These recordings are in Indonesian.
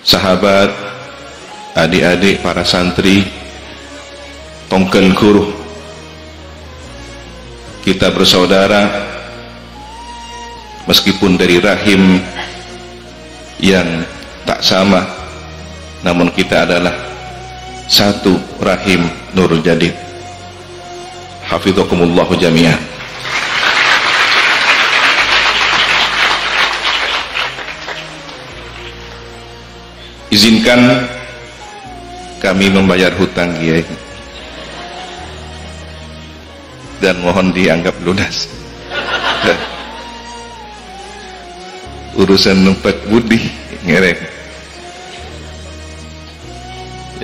sahabat, adik-adik, para santri, tongkel guru, kita bersaudara meskipun dari rahim yang tak sama, namun kita adalah satu rahim Nurul Jadid. Hafizakumullahu jami'an. Izinkan kami membayar hutang Kiai dan mohon dianggap lunas. Urusan numpak budi ngerek.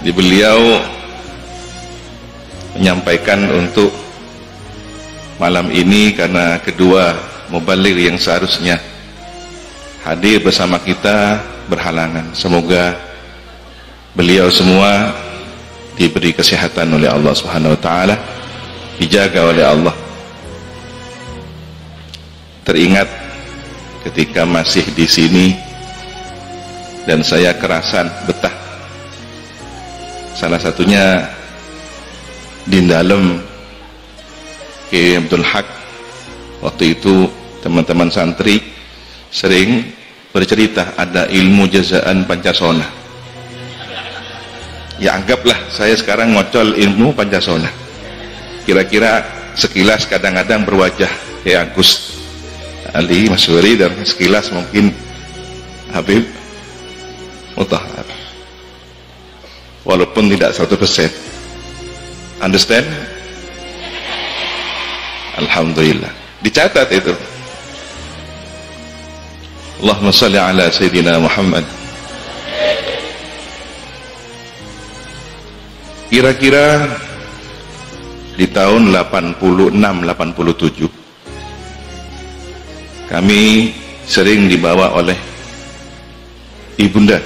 Jadi beliau menyampaikan untuk malam ini karena kedua mubaligh yang seharusnya hadir bersama kita berhalangan. Semoga beliau semua diberi kesehatan oleh Allah Subhanahu wa taala, dijaga oleh Allah. Teringat ketika masih di sini dan saya kerasan betah. Salah satunya di dalam Kiai Abdul Haq, waktu itu teman-teman santri sering bercerita ada ilmu jazaan Pancasona. Ya anggaplah saya sekarang ngocol ilmu Pancasona. Kira-kira sekilas kadang-kadang berwajah kayak Agus Ali Masyuri dan sekilas mungkin Habib Mutahar, walaupun tidak 100%. Understand? Alhamdulillah, dicatat itu. Allahumma salli ala Sayyidina Muhammad. Kira-kira di tahun 86-87 kami sering dibawa oleh Ibunda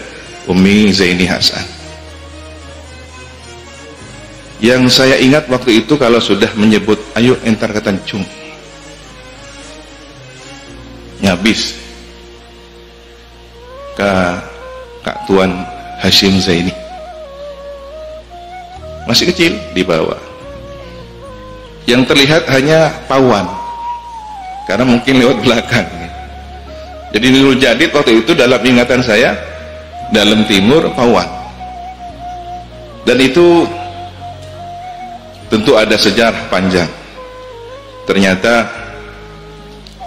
Umi Zaini Hasan. Yang saya ingat waktu itu kalau sudah menyebut ayo entar ke Tanjung nyabis Kak Tuan Hashim Zaini masih kecil dibawa. Yang terlihat hanya pawan karena mungkin lewat belakang. Jadi Nurul Jadid waktu itu dalam ingatan saya dalam timur pawan, dan itu tentu ada sejarah panjang. Ternyata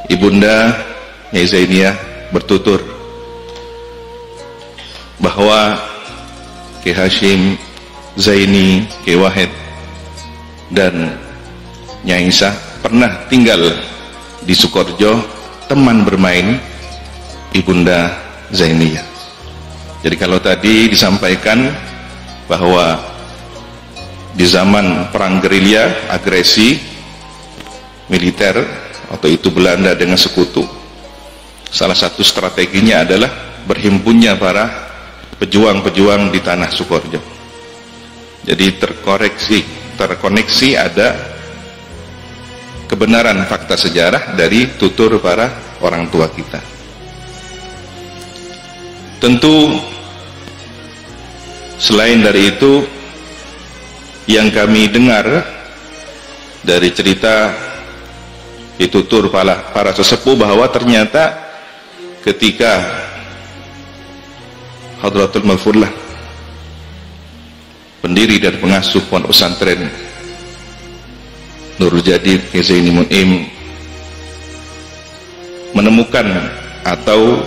Ibunda Nyai Zainiyah bertutur bahwa Ki Hashim Zaini, Ki Wahid dan Nyai Isa pernah tinggal di Sukorjo, teman bermain Ibunda Zainiyah. Jadi kalau tadi disampaikan bahwa di zaman perang gerilya, agresi militer waktu itu Belanda dengan sekutu, salah satu strateginya adalah berhimpunnya para pejuang-pejuang di tanah Sukorjo. Jadi terkoneksi ada kebenaran fakta sejarah dari tutur para orang tua kita. Tentu selain dari itu, yang kami dengar dari cerita ditutur para sesepuh bahwa ternyata ketika Hadratul Maghfurlah, pendiri dan pengasuh pondok pesantren Nurul Jadid Kiai Zaini Mu'im, menemukan atau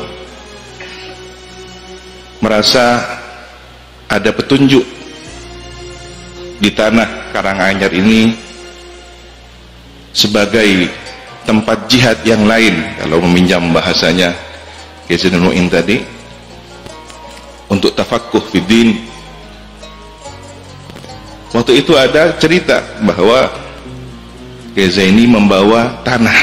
merasa ada petunjuk di tanah Karanganyar ini sebagai tempat jihad yang lain, kalau meminjam bahasanya Kiai Zaini Mu'im tadi, untuk tafaqquh fiddin. Waktu itu ada cerita bahwa Kiai Zaini membawa tanah,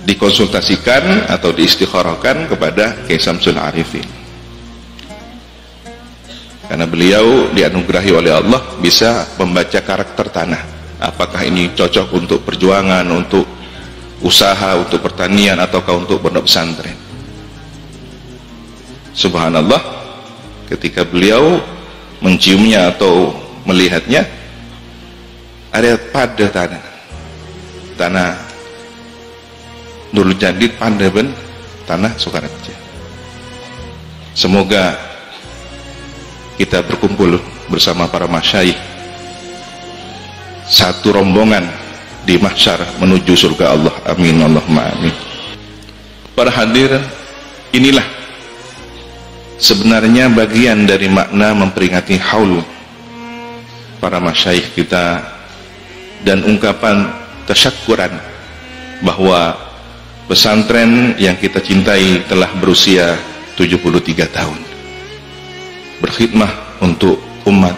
dikonsultasikan atau diistikharahkan kepada Kiai Samsul Arifin, karena beliau dianugerahi oleh Allah bisa membaca karakter tanah, apakah ini cocok untuk perjuangan, untuk usaha, untuk pertanian, ataukah untuk pondok pesantren. Subhanallah, ketika beliau menciumnya atau melihatnya, ada pada tanah Nurul Jadid pada ben tanah Sukaraja. Semoga kita berkumpul bersama para masyayikh, satu rombongan di mahsyar menuju surga Allah. Amin Allahumma amin. Para hadirin, inilah sebenarnya bagian dari makna memperingati haul para masyayikh kita dan ungkapan tasyakuran bahwa pesantren yang kita cintai telah berusia 73 tahun, berkhidmah untuk umat,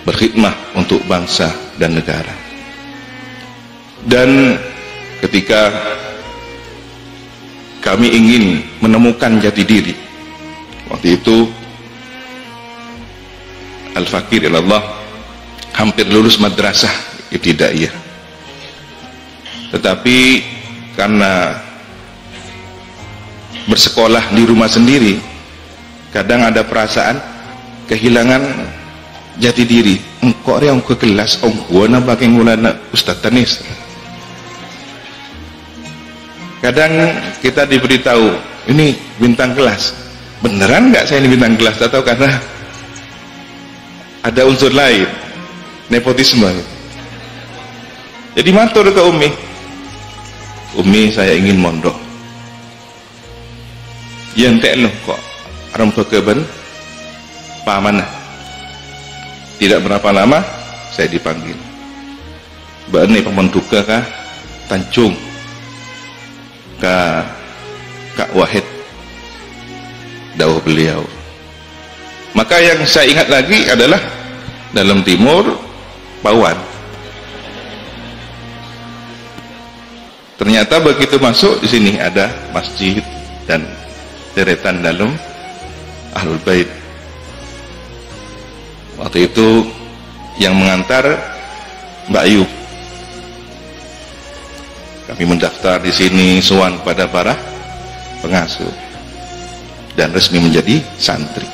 berkhidmah untuk bangsa dan negara. Dan ketika kami ingin menemukan jati diri, waktu itu Al-Fakir ilallah hampir lulus madrasah ibtidaiyah, tetapi karena bersekolah di rumah sendiri, kadang ada perasaan kehilangan jati diri. Engkau yang ke kelas, engkau na pakai ngulana Ustaz Tanis. Kadang kita diberitahu, ini bintang kelas. Beneran nggak saya ini bintang kelas, atau karena ada unsur lain, nepotisme? Jadi matur ke Umi, saya ingin mondok. Yang tak loh kok orang pekeben pamanah. Tidak berapa lama saya dipanggil. Bani pementuka kah Tancung Kak Wahid, dawuh beliau. Maka yang saya ingat lagi adalah dalam timur Pawan. Ternyata begitu masuk di sini ada masjid dan deretan dalam Ahlul Bait. Waktu itu yang mengantar Mbak Ayu. Kami mendaftar di sini sowan pada para pengasuh dan resmi menjadi santri.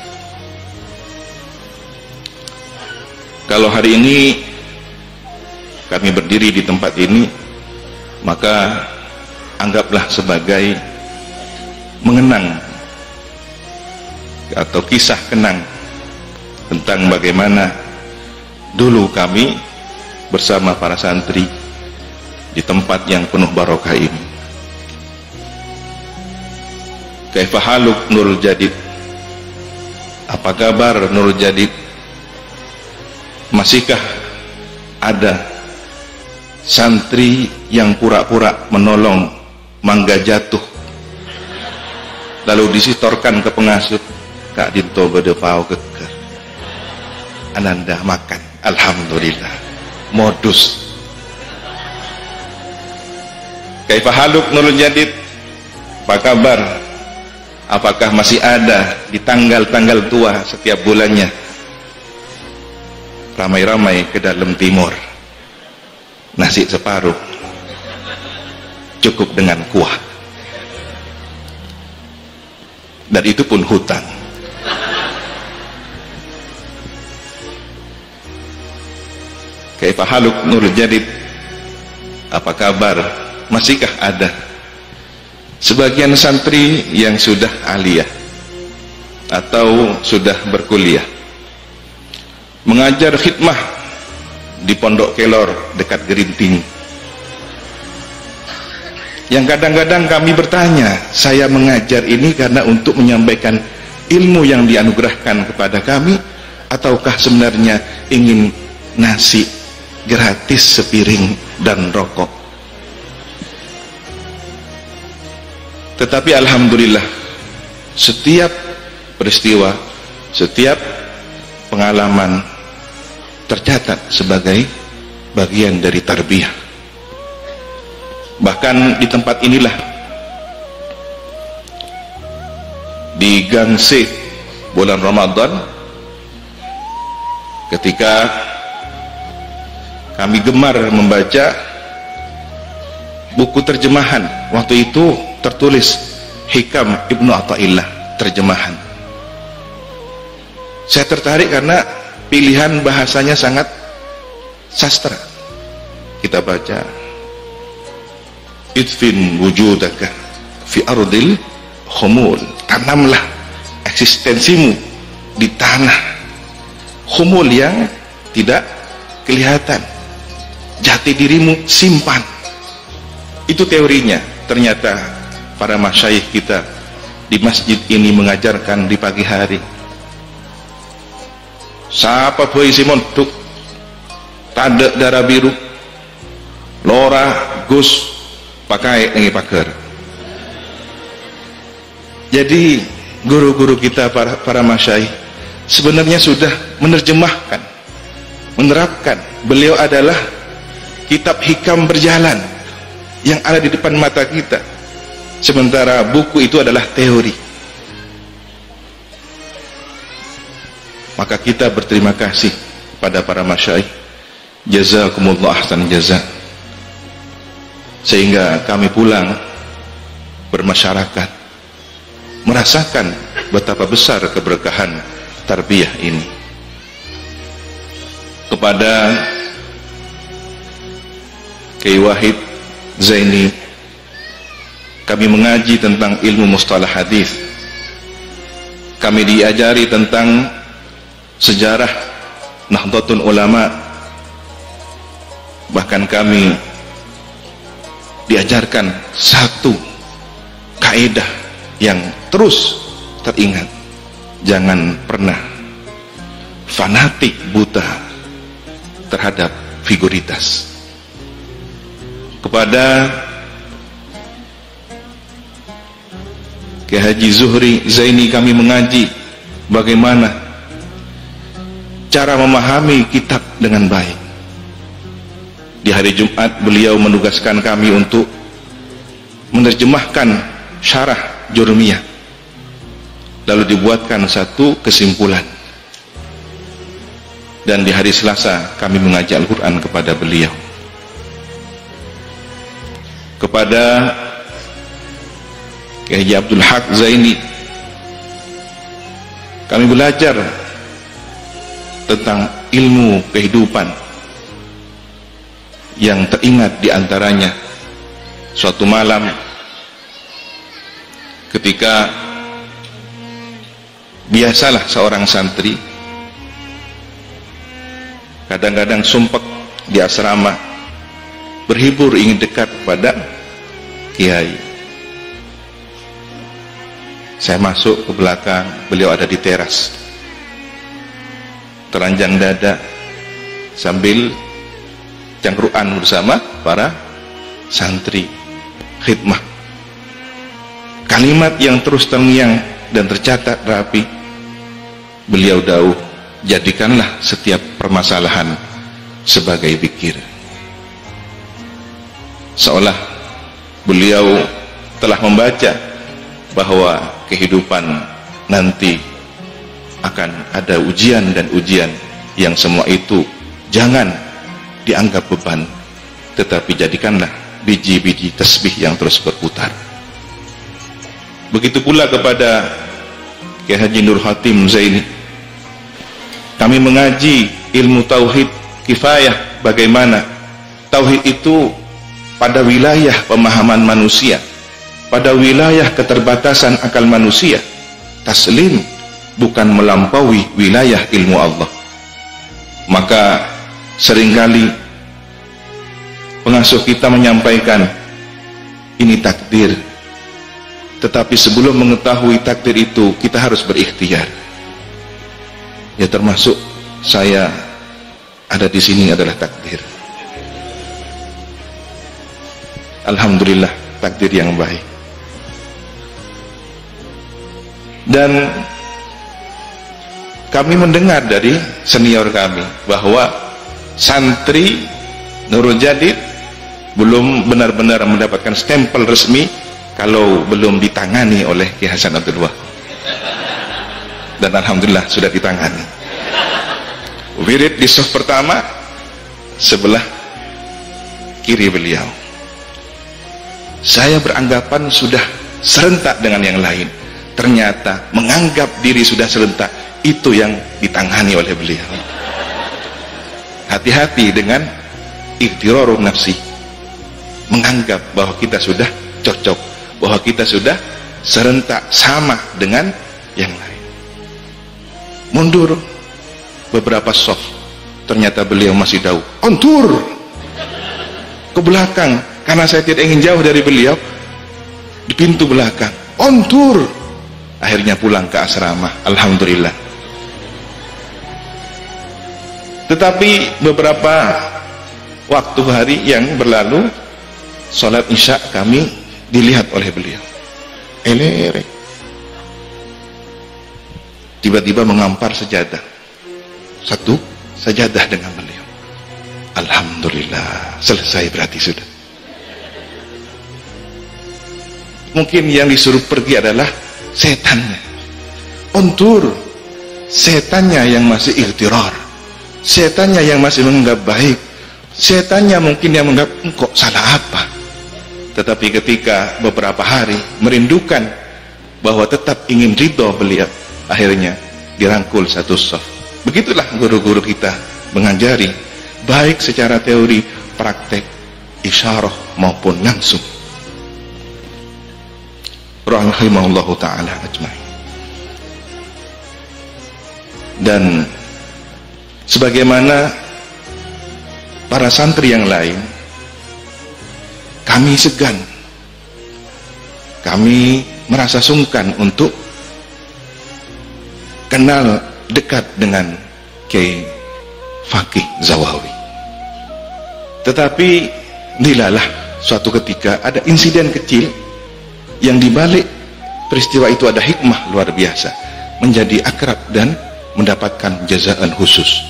Kalau hari ini kami berdiri di tempat ini, maka anggaplah sebagai mengenang atau kisah kenang tentang bagaimana dulu kami bersama para santri di tempat yang penuh barokah ini. Kaifa haluk Nurul Jadid? Apa kabar Nurul Jadid? Masihkah ada santri yang pura-pura menolong mangga jatuh lalu disitorkan ke pengasuh? Kak Dinto bedepau keker ananda makan, alhamdulillah, modus. Kaifa haluk Nurul Jadid? Apa kabar? Apakah masih ada di tanggal-tanggal tua setiap bulannya ramai-ramai ke dalam timur, nasi separuh cukup dengan kuah, dan itu pun hutang. Kaifa haluk Nurul Jadid? Apa kabar? Masihkah ada sebagian santri yang sudah aliyah atau sudah berkuliah, mengajar khidmah di Pondok Kelor dekat Gerinting, yang kadang-kadang kami bertanya, saya mengajar ini karena untuk menyampaikan ilmu yang dianugerahkan kepada kami, ataukah sebenarnya ingin nasi gratis sepiring dan rokok? Tetapi alhamdulillah, setiap peristiwa, setiap pengalaman tercatat sebagai bagian dari tarbiyah. Bahkan di tempat inilah, di Gang C bulan Ramadan, ketika kami gemar membaca buku terjemahan, waktu itu tertulis Hikam Ibnu Athaillah, terjemahan. Saya tertarik karena pilihan bahasanya sangat sastra. Kita baca, idfin wujudaka fi ardil khumul, tanamlah eksistensimu di tanah khumul yang tidak kelihatan, jati dirimu simpan. Itu teorinya. Ternyata para masyayikh kita di masjid ini mengajarkan di pagi hari, sapa boy Simon tuk tanda darah biru lora gus pakai nengi pager. Jadi guru-guru kita, para masyayikh sebenarnya sudah menerjemahkan, menerapkan. Beliau adalah kitab hikam berjalan yang ada di depan mata kita, sementara buku itu adalah teori. Maka kita berterima kasih pada para masyayikh, jazakumullah ahsan jaza, sehingga kami pulang bermasyarakat merasakan betapa besar keberkahan tarbiyah ini. Kepada Kiai Wahid Zaini, kami mengaji tentang ilmu mustalah hadis. Kami diajari tentang sejarah Nahdlatul Ulama. Bahkan kami diajarkan satu kaidah yang terus teringat: jangan pernah fanatik buta terhadap figuritas. Kepada Kiai Haji Zuhri Zaini kami mengaji bagaimana cara memahami kitab dengan baik. Di hari Jumat beliau menugaskan kami untuk menerjemahkan syarah Jurmiyah, lalu dibuatkan satu kesimpulan. Dan di hari Selasa kami mengaji Al-Quran kepada beliau. Kepada Kiai Abdul Haq Zaini kami belajar tentang ilmu kehidupan, yang teringat diantaranya suatu malam ketika biasalah seorang santri kadang-kadang sumpek di asrama, berhibur ingin dekat pada kiai. Saya masuk ke belakang, beliau ada di teras, teranjang dada sambil cangkruan bersama para santri khidmah. Kalimat yang terus terngiang dan tercatat rapi, beliau dawuh, jadikanlah setiap permasalahan sebagai zikir. Seolah beliau telah membaca bahwa kehidupan nanti akan ada ujian dan ujian, yang semua itu jangan dianggap beban, tetapi jadikanlah biji-biji tasbih yang terus berputar. Begitu pula kepada Kiai Haji Nur Hatim Zaini, kami mengaji ilmu tauhid kifayah, bagaimana tauhid itu pada wilayah pemahaman manusia, pada wilayah keterbatasan akal manusia, taslim bukan melampaui wilayah ilmu Allah. Maka seringkali pengasuh kita menyampaikan ini takdir, tetapi sebelum mengetahui takdir itu kita harus berikhtiar. Ya, termasuk saya ada di sini adalah takdir. Alhamdulillah, takdir yang baik. Dan kami mendengar dari senior kami bahwa santri Nurul Jadid belum benar-benar mendapatkan stempel resmi kalau belum ditangani oleh Kiai Hasan Abdul Wahab. Dan alhamdulillah sudah ditangani. Wirid di saf pertama sebelah kiri beliau. Saya beranggapan sudah serentak dengan yang lain, ternyata menganggap diri sudah serentak itu yang ditangani oleh beliau. Hati-hati dengan ikhtirarun nafsi, menganggap bahwa kita sudah cocok, bahwa kita sudah serentak sama dengan yang lain. Mundur beberapa soft, ternyata beliau masih jauh, ontur ke belakang, karena saya tidak ingin jauh dari beliau. Di pintu belakang, ontur, akhirnya pulang ke asrama, alhamdulillah. Tetapi beberapa waktu hari yang berlalu, sholat isya kami dilihat oleh beliau, elek, tiba-tiba mengampar sejadah, satu sejadah dengan beliau. Alhamdulillah, selesai berarti sudah. Mungkin yang disuruh pergi adalah setannya, ontur, setannya yang masih ikhtirar, setannya yang masih menganggap baik, setannya mungkin yang menganggap kok salah apa. Tetapi ketika beberapa hari merindukan bahwa tetap ingin ridho beliau, akhirnya dirangkul satu saf. Begitulah guru-guru kita mengajari, baik secara teori, praktek, isyarah maupun langsung. Rahimahullahu ta'ala ajma'in. Dan sebagaimana para santri yang lain, kami segan, kami merasa sungkan untuk kenal dekat dengan Kiai Fakih Zawawi. Tetapi dilalah suatu ketika ada insiden kecil yang dibalik peristiwa itu ada hikmah luar biasa, menjadi akrab dan mendapatkan jazaan khusus.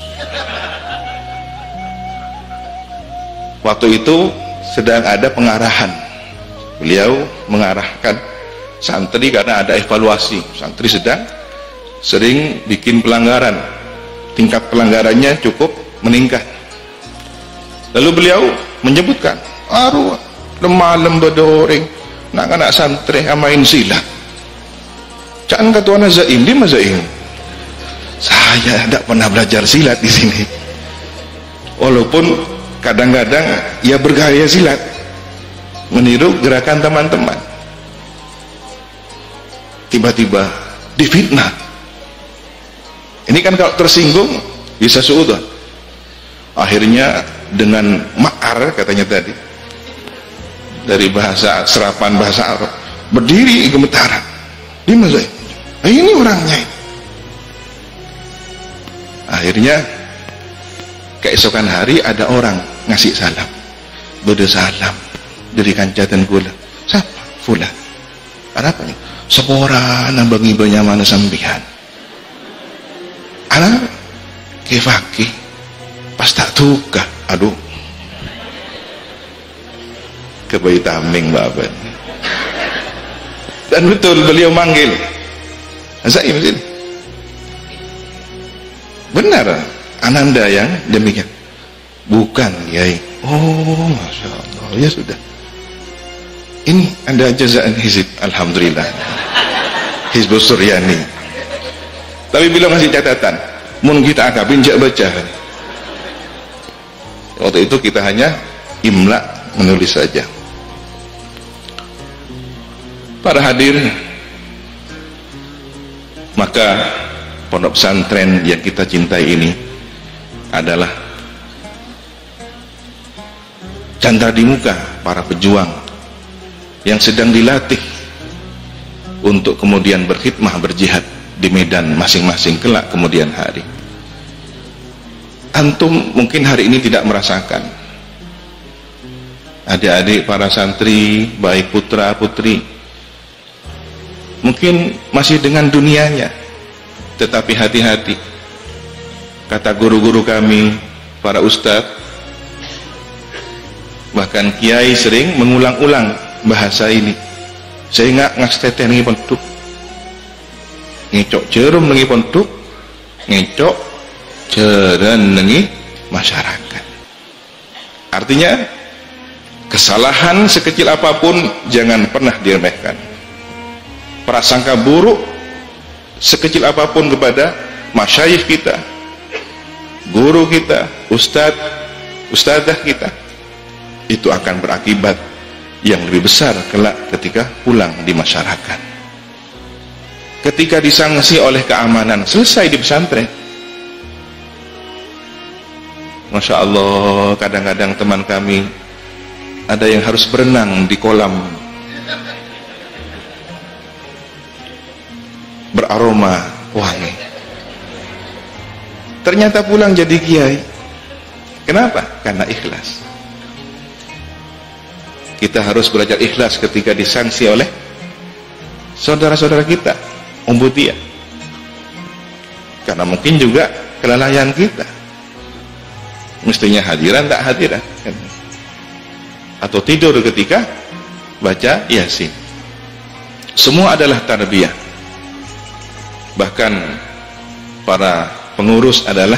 Waktu itu sedang ada pengarahan, beliau mengarahkan santri karena ada evaluasi, santri sering bikin pelanggaran, tingkat pelanggarannya cukup meningkat. Lalu beliau menyebutkan, aruh lemah lembedoreng nak anak santri amain silat, jangan kata anak zaim di mazaim. Saya tidak pernah belajar silat di sini, walaupun kadang-kadang ia bergaya silat, meniru gerakan teman-teman. Tiba-tiba difitnah. Ini kan kalau tersinggung bisa suudzon. Akhirnya dengan ma'ar katanya tadi, dari bahasa serapan bahasa Arab, berdiri gemetaran di mazhab. Ini orangnya ini. Akhirnya keesokan hari ada orang ngasih salam, beda salam dari kancatan gula. Siapa? Fulan. Ada apa nih? Sepora nambang ibanya mana sambihan. Anak kefaki pas tak tuka, aduh. Kebayi taming babat. Dan betul beliau manggil Zaim sini. Benar Ananda yang demikian? Bukan Kiai. Oh masya Allah, ya sudah. Ini ada jazaan hizib, alhamdulillah. Hizbus Suryani. Tapi beliau ngasih catatan, mun kita akabin jak baca. Waktu itu kita hanya imla, menulis saja. Para hadir, maka pondok pesantren yang kita cintai ini adalah candra di muka para pejuang yang sedang dilatih untuk kemudian berkhidmah, berjihad di medan masing-masing kelak kemudian hari. Antum mungkin hari ini tidak merasakan, adik-adik para santri, baik putra putri, mungkin masih dengan dunianya. Tetapi hati-hati, kata guru-guru kami, para ustadz, bahkan kiai sering mengulang-ulang bahasa ini. Saya ingat ngasteten ngi pontuk, ngecok jerum ngi pontuk, ngecok jeren ngi masyarakat. Artinya kesalahan sekecil apapun jangan pernah diremehkan. prasangka buruk sekecil apapun kepada masyayikh kita, guru kita, ustadzah kita, itu akan berakibat yang lebih besar kelak ketika pulang di masyarakat. Ketika disanksi oleh keamanan, selesai di pesantren. Masya Allah, kadang-kadang teman kami ada yang harus berenang di kolam beraroma wangi, ternyata pulang jadi kiai. Kenapa? Karena ikhlas. Kita harus belajar ikhlas ketika disanksi oleh saudara-saudara kita, umbudiyah, karena mungkin juga kelalaian kita, mestinya hadiran tak hadiran, atau tidur ketika baca Yasin. Semua adalah tarbiyah. Bahkan para pengurus adalah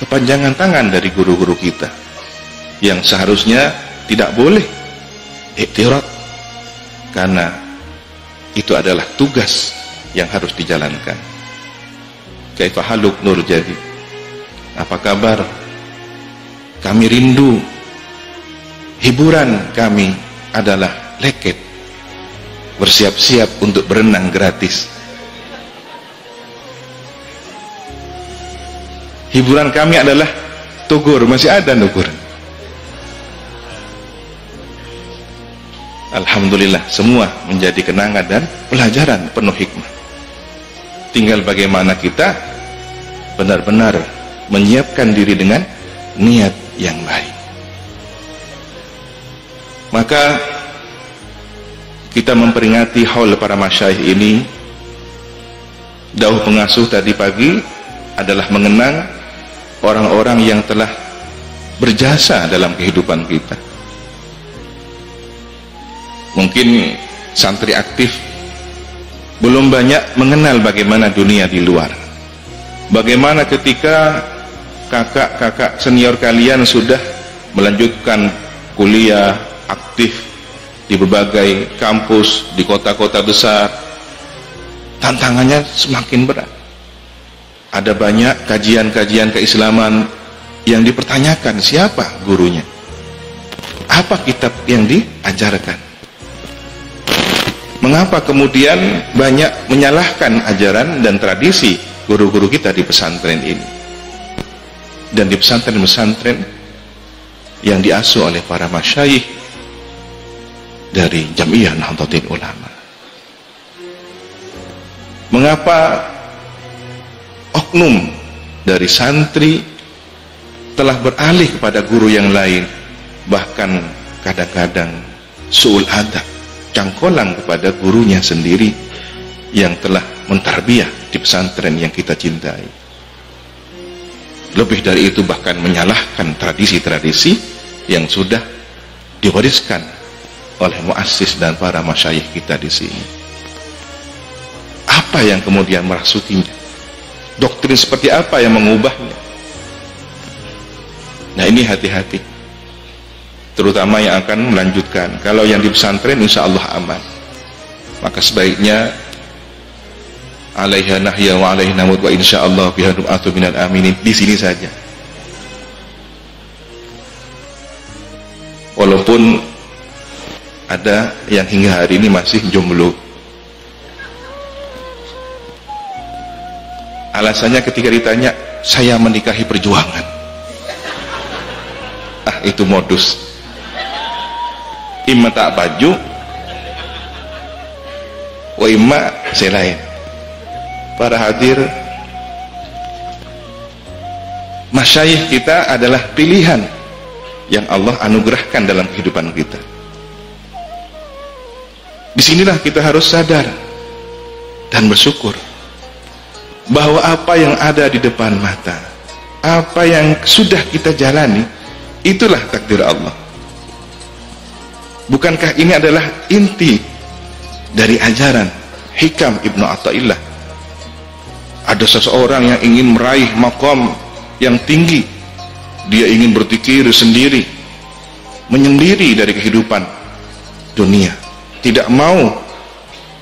kepanjangan tangan dari guru-guru kita, yang seharusnya tidak boleh iktirat, karena itu adalah tugas yang harus dijalankan. Kaifa haluk Nur Jadi, apa kabar? Kami rindu. Hiburan kami adalah leket, bersiap-siap untuk berenang gratis. Hiburan kami adalah tugur, masih ada tugur. Alhamdulillah, semua menjadi kenangan dan pelajaran penuh hikmah. Tinggal bagaimana kita benar-benar menyiapkan diri dengan niat yang baik. Maka kita memperingati haul para masyayikh ini. Dauh pengasuh tadi pagi adalah mengenang orang-orang yang telah berjasa dalam kehidupan kita. Mungkin santri aktif belum banyak mengenal bagaimana dunia di luar. Bagaimana ketika kakak-kakak senior kalian sudah melanjutkan kuliah, aktif di berbagai kampus di kota-kota besar, tantangannya semakin berat. Ada banyak kajian-kajian keislaman yang dipertanyakan siapa gurunya, apa kitab yang diajarkan. Mengapa kemudian banyak menyalahkan ajaran dan tradisi guru-guru kita di pesantren ini dan di pesantren-pesantren yang diasuh oleh para masyayikh dari Jam'iyah Nahdlatul Ulama? Mengapa oknum dari santri telah beralih kepada guru yang lain, bahkan kadang-kadang su'ul adab, cangkolang kepada gurunya sendiri yang telah mentarbiyah di pesantren yang kita cintai. Lebih dari itu, bahkan menyalahkan tradisi-tradisi yang sudah diwariskan oleh muassis dan para masyayikh kita di sini. Apa yang kemudian merasukinya? Doktrin seperti apa yang mengubahnya? Nah, ini hati-hati, terutama yang akan melanjutkan. Kalau yang di pesantren insya Allah aman, maka sebaiknya alaiha nahya wa alaihi namut wa insya Allah biha nu'atu minal aminin, di sini saja. Walaupun ada yang hingga hari ini masih jomblo. Alasannya ketika ditanya, saya menikahi perjuangan. Ah, itu modus. Imma tak baju, wa imma selain. Para hadir, masyayikh kita adalah pilihan yang Allah anugerahkan dalam kehidupan kita. Disinilah kita harus sadar dan bersyukur bahwa apa yang ada di depan mata, apa yang sudah kita jalani, itulah takdir Allah. Bukankah ini adalah inti dari ajaran Hikam Ibnu Athaillah? Ada seseorang yang ingin meraih maqam yang tinggi, dia ingin berpikir sendiri, menyendiri dari kehidupan dunia, tidak mau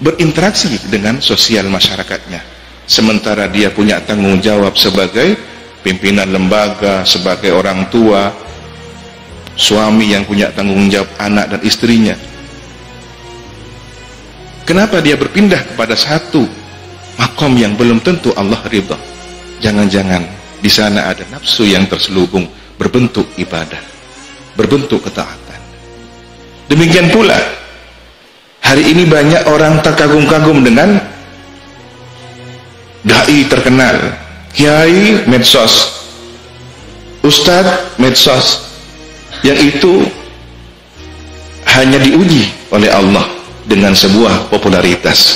berinteraksi dengan sosial masyarakatnya, sementara dia punya tanggung jawab sebagai pimpinan lembaga, sebagai orang tua, suami yang punya tanggung jawab anak dan istrinya. Kenapa dia berpindah kepada satu makom yang belum tentu Allah ridha? Jangan-jangan di sana ada nafsu yang terselubung berbentuk ibadah, berbentuk ketaatan. Demikian pula hari ini banyak orang terkagum-kagum dengan dai terkenal, kiai medsos, ustadz medsos, yang itu hanya diuji oleh Allah dengan sebuah popularitas.